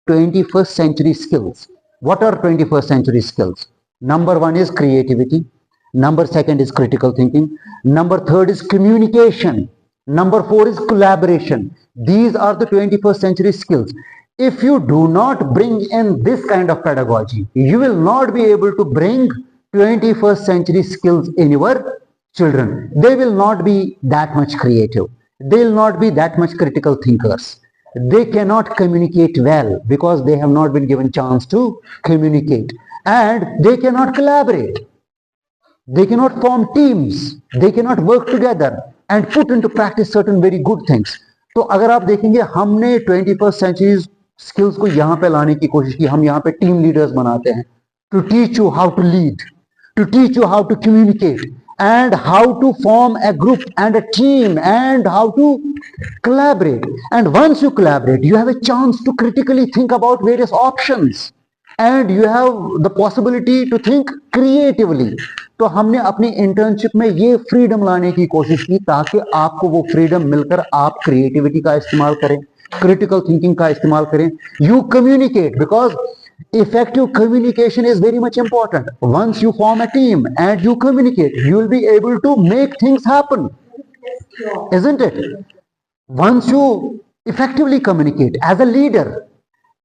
21st century skills. What are 21st century skills? Number one is creativity. Number second is critical thinking. Number third is communication. Number four is collaboration. These are the 21st century skills. If you do not bring in this kind of pedagogy, you will not be able to bring 21st century skills in your children. They will not be that much creative. They will not be that much critical thinkers. They cannot communicate well because they have not been given chance to communicate, and they cannot collaborate. They cannot form teams. They cannot work together and put into practice certain very good things. तो अगर आप देखेंगे हमने 21st century skills को यहाँ पे लाने की कोशिश की. हम यहाँ पे टीम लीडर्स बनाते हैं, to teach you how to lead, to teach you how to communicate, and how to form a group and a team, and how to collaborate. And once you collaborate, you have a chance to critically think about various options, and you have the possibility to think creatively. तो हमने अपनी internship में ये freedom लाने की कोशिश की ताकि आपको वो फ्रीडम मिलकर आप क्रिएटिविटी का इस्तेमाल करें, क्रिटिकल थिंकिंग का इस्तेमाल करें. You communicate, because effective communication is very much important. Once you form a team and you communicate, you will be able to make things happen, isn't it? Once you effectively communicate as a leader,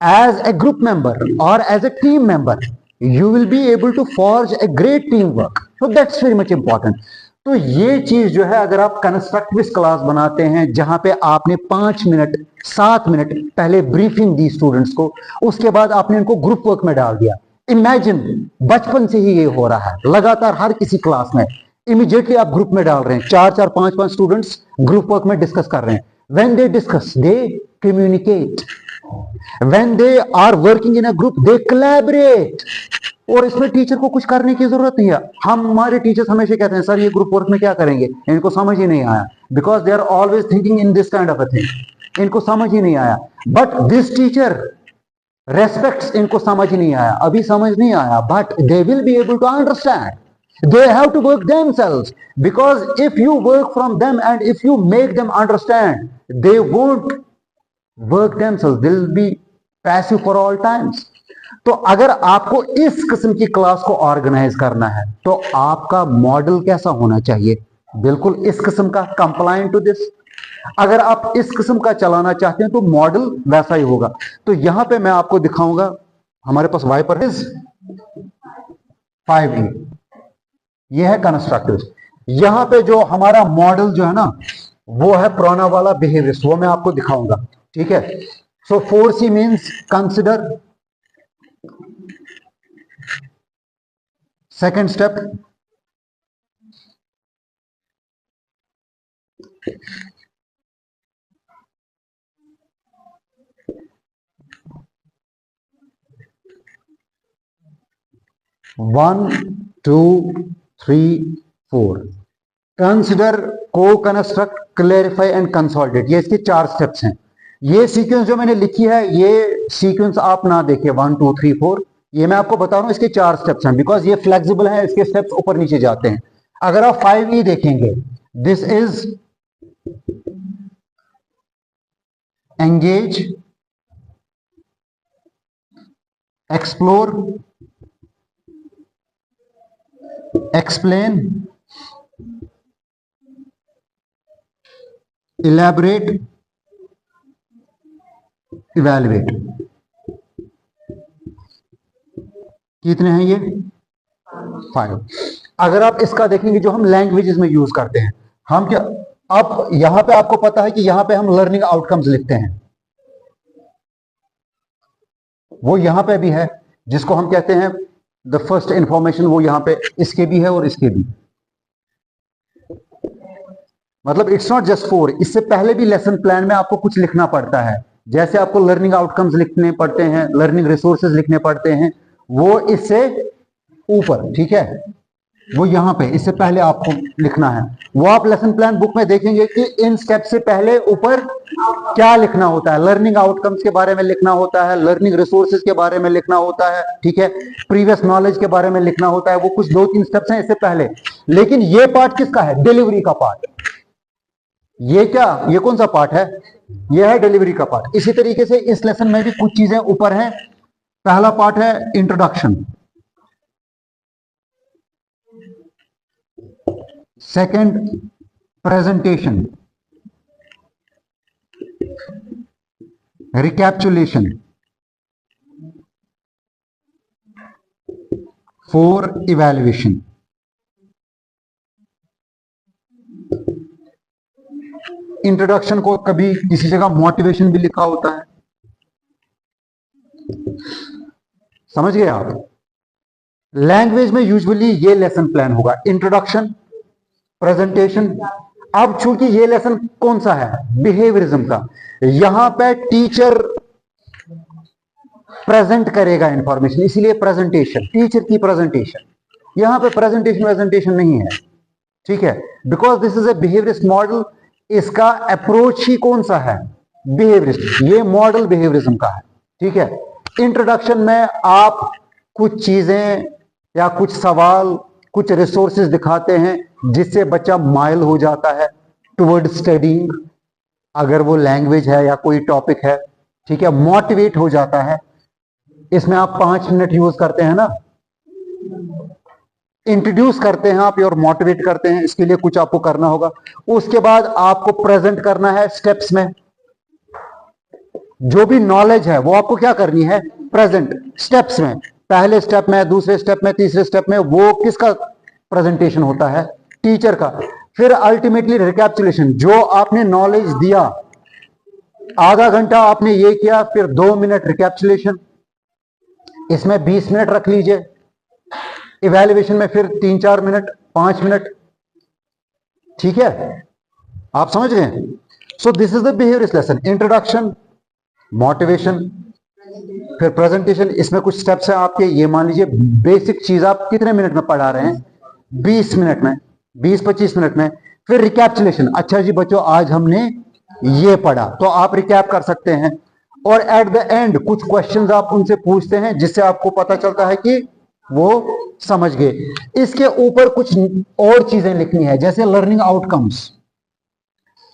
as a group member, or as a team member, you will be able to forge a great teamwork. So that's very much important. तो ये चीज जो है, अगर आप constructivist class बनाते हैं जहां पे आपने 5 मिनट 7 मिनट पहले ब्रीफिंग दी स्टूडेंट्स को, उसके बाद आपने इनको ग्रुप वर्क में डाल दिया. इमेजिन बचपन से ही ये हो रहा है लगातार हर किसी क्लास में. इमीडिएटली आप ग्रुप में डाल रहे हैं, 4-4 5-5 स्टूडेंट्स ग्रुप वर्क में डिस्कस कर रहे हैं. When they discuss, they communicate. When they are working in a group, they collaborate. और इसमें टीचर को कुछ करने की जरूरत नहीं है. हमारे टीचर्स हमेशा कहते हैं, सर ये ग्रुप वर्क में क्या करेंगे, इनको समझ ही नहीं आया, because they are always thinking in this kind of a thing. इनको समझ ही नहीं आया. बट दिस टीचर रेस्पेक्ट्स, इनको समझ ही नहीं आया, अभी समझ नहीं आया, but they will be able to understand. They have to work themselves, because if you work from them and if you make them understand, they won't work themselves. They will be passive for all times. तो अगर आपको इस किस्म की class को organise करना है तो आपका मॉडल कैसा होना चाहिए? बिल्कुल इस किस्म का, कंप्लायंट टू दिस. अगर आप इस किस्म का चलाना चाहते हैं तो मॉडल वैसा ही होगा. तो यहां पे मैं आपको दिखाऊंगा, हमारे पास वाइपर इज 5E, ये है कंस्ट्रक्टिव. यहां पे जो हमारा मॉडल जो है ना, वो है पुराना वाला बिहेवियर, वो मैं आपको दिखाऊंगा. ठीक है. सो 4C means consider. Second step, one two three four, consider, को कंस्ट्रक्ट, क्लेरिफाई एंड कंसोलिडेट. ये इसके 4 स्टेप्स हैं. ये सीक्वेंस जो मैंने लिखी है, ये सीक्वेंस आप ना देखिए 1 2 3 4, ये मैं आपको बता रहा हूं इसके 4 स्टेप्स हैं, बिकॉज ये फ्लेक्सिबल है, इसके स्टेप्स ऊपर नीचे जाते हैं. अगर आप 5E देखेंगे, this is engage, explore, explain, elaborate, evaluate. कितने हैं ये? 5. अगर आप इसका देखेंगे जो हम लैंग्वेजेस में यूज करते हैं, हम क्या, अब यहां पे आपको पता है कि यहां पे हम लर्निंग आउटकम्स लिखते हैं, वो यहां पे भी है, जिसको हम कहते हैं द फर्स्ट इंफॉर्मेशन, वो यहां पे इसके भी है और इसके भी. मतलब इट्स नॉट जस्ट 4, इससे पहले भी लेसन प्लान में आपको कुछ लिखना पड़ता है. जैसे आपको लर्निंग आउटकम्स लिखने पड़ते हैं, लर्निंग रिसोर्सेज लिखने पड़ते हैं, वो इससे ऊपर. ठीक है, वो यहां पे इससे पहले आपको लिखना है. वो आप लेसन प्लान बुक में देखेंगे कि इन स्टेप से पहले ऊपर क्या लिखना होता है. लर्निंग आउटकम्स के बारे में लिखना होता है, लर्निंग रिसोर्सेज के बारे में लिखना होता है, ठीक है, प्रीवियस नॉलेज के बारे में लिखना होता है. वो कुछ 2-3 स्टेप्स हैं इससे पहले. लेकिन ये पार्ट किसका है? डिलीवरी का पार्ट. ये क्या, ये कौन सा पार्ट है? ये है डिलीवरी का पार्ट। इसी तरीके से इस लेसन में भी कुछ चीजें ऊपर हैं। पहला पार्ट है introduction, second presentation, recapitulation, 4 evaluation. Introduction को कभी किसी जगह मोटिवेशन भी लिखा होता है, समझ गए आप? लैंग्वेज में यूजुअली ये लेसन प्लान होगा, इंट्रोडक्शन, प्रेजेंटेशन। अब चूंकि ये लेसन कौन सा है? बिहेवियरिज्म का। यहां पे टीचर प्रेजेंट करेगा इंफॉर्मेशन, इसीलिए प्रेजेंटेशन, टीचर की प्रेजेंटेशन। यहां पे प्रेजेंटेशन नहीं है, ठीक है, because this is a behaviourist model. इसका अप्रोच ही कौन सा है? बिहेवियरिस्ट। ये मॉडल बिहेवियरिज्म का है, ठीक है। इंट्रोडक्शन में आप कुछ चीजें या कुछ सवाल, कुछ रिसोर्सेज दिखाते हैं जिससे बच्चा माइल हो जाता है टुवर्ड स्टडीइंग, अगर वो लैंग्वेज है या कोई टॉपिक है, ठीक है, मोटिवेट हो जाता है। इसमें आप 5 मिनट यूज करते हैं ना, इंट्रोड्यूस करते हैं आप और मोटिवेट करते हैं, इसके लिए कुछ आपको करना होगा। उसके बाद आपको प्रेजेंट करना है स्टेप्स में, जो भी नॉलेज है वो आपको क्या करनी है? प्रेजेंट स्टेप्स में। पहले स्टेप में, दूसरे स्टेप में, तीसरे स्टेप में, वो किसका प्रेजेंटेशन होता है? टीचर का। फिर अल्टीमेटली रिकैप्चुलेशन, जो आपने नॉलेज दिया, आधा घंटा आपने ये किया, फिर 2 मिनट रिकैप्चुलेशन, इसमें 20 मिनट रख लीजिए। इवैल्यूएशन में फिर 3-4 मिनट, 5 मिनट, ठीक है, आप समझ गए? So this is the behaviourist lesson, introduction, motivation, फिर प्रेजेंटेशन। इसमें कुछ स्टेप्स हैं आपके, ये मान लीजिए बेसिक चीज आप कितने मिनट में पढ़ा रहे हैं? 20 मिनट में, 20-25 मिनट में। फिर रिकैप्चुलेशन, अच्छा जी बच्चों आज हमने ये पढ़ा, तो आप रिकैप कर सकते हैं। और एट द एंड कुछ क्वेश्चंस आप उनसे पूछते हैं जिससे आपको पता चलता है कि वो समझ गए। इसके ऊपर कुछ और चीजें लिखनी है, जैसे लर्निंग आउटकम्स,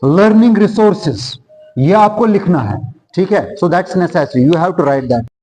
लर्निंग रिसोर्सेस, ये आपको लिखना है, ठीक है। So that's necessary, you have to write that.